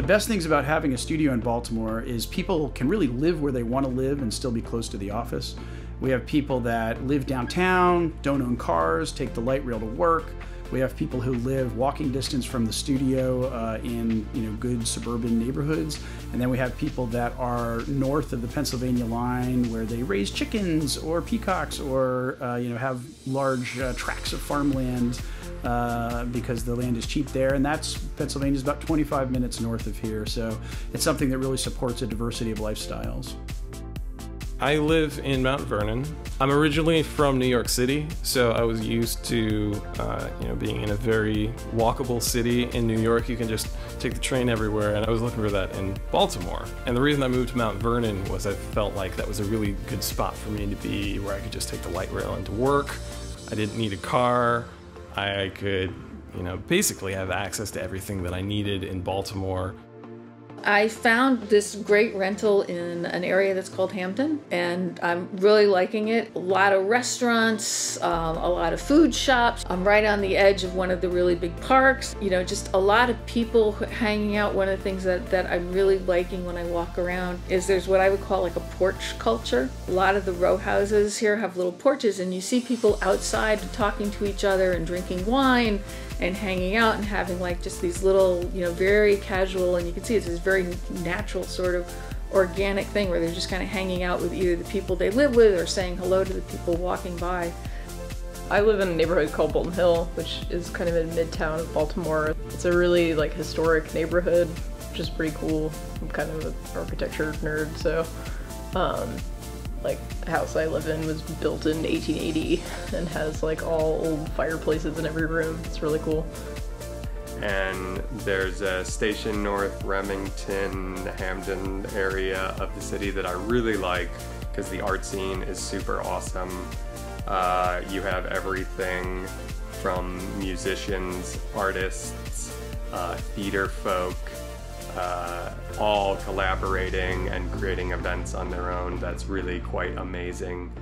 best things about having a studio in Baltimore is people can really live where they want to live and still be close to the office. We have people that live downtown, don't own cars, take the light rail to work. We have people who live walking distance from the studio in good suburban neighborhoods. And then we have people that are north of the Pennsylvania line where they raise chickens or peacocks or have large tracts of farmland because the land is cheap there. And Pennsylvania's about 25 minutes north of here. So it's something that really supports a diversity of lifestyles. I live in Mount Vernon. I'm originally from New York City, so I was used to being in a very walkable city. In New York, you can just take the train everywhere, and I was looking for that in Baltimore. And the reason I moved to Mount Vernon was I felt like that was a really good spot for me to be, where I could just take the light rail into work. I didn't need a car. I could, basically have access to everything that I needed in Baltimore. I found this great rental in an area that's called Hampton, and I'm really liking it. A lot of restaurants, a lot of food shops. I'm right on the edge of one of the really big parks. Just a lot of people hanging out. One of the things that I'm really liking when I walk around is there's what I would call like a porch culture. A lot of the row houses here have little porches, and you see people outside talking to each other and drinking wine and hanging out and having like just these little, very casual, and you can see it's this very natural sort of organic thing where they're just kind of hanging out with either the people they live with or saying hello to the people walking by. I live in a neighborhood called Bolton Hill, which is kind of in midtown of Baltimore. It's a really historic neighborhood, which is pretty cool. I'm kind of an architecture nerd, so the house I live in was built in 1880 and has all old fireplaces in every room. It's really cool. And there's a station north Remington, Hampton area of the city that I really like because the art scene is super awesome. You have everything from musicians, artists, theater folk, all collaborating and creating events on their own. That's really quite amazing.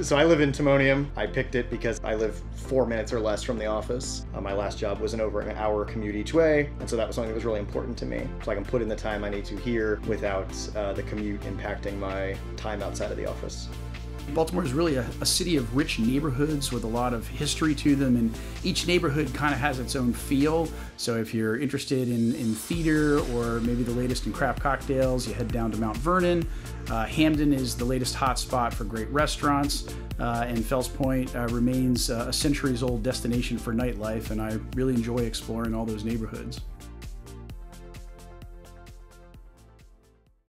So I live in Timonium. I picked it because I live 4 minutes or less from the office. My last job was over an hour commute each way, and so that was something that was really important to me. So I can put in the time I need to here without the commute impacting my time outside of the office. Baltimore is really a city of rich neighborhoods with a lot of history to them, and each neighborhood kind of has its own feel. So if you're interested in theater or maybe the latest in craft cocktails, you head down to Mount Vernon. Hampton is the latest hot spot for great restaurants, and Fells Point remains a centuries-old destination for nightlife, and I really enjoy exploring all those neighborhoods.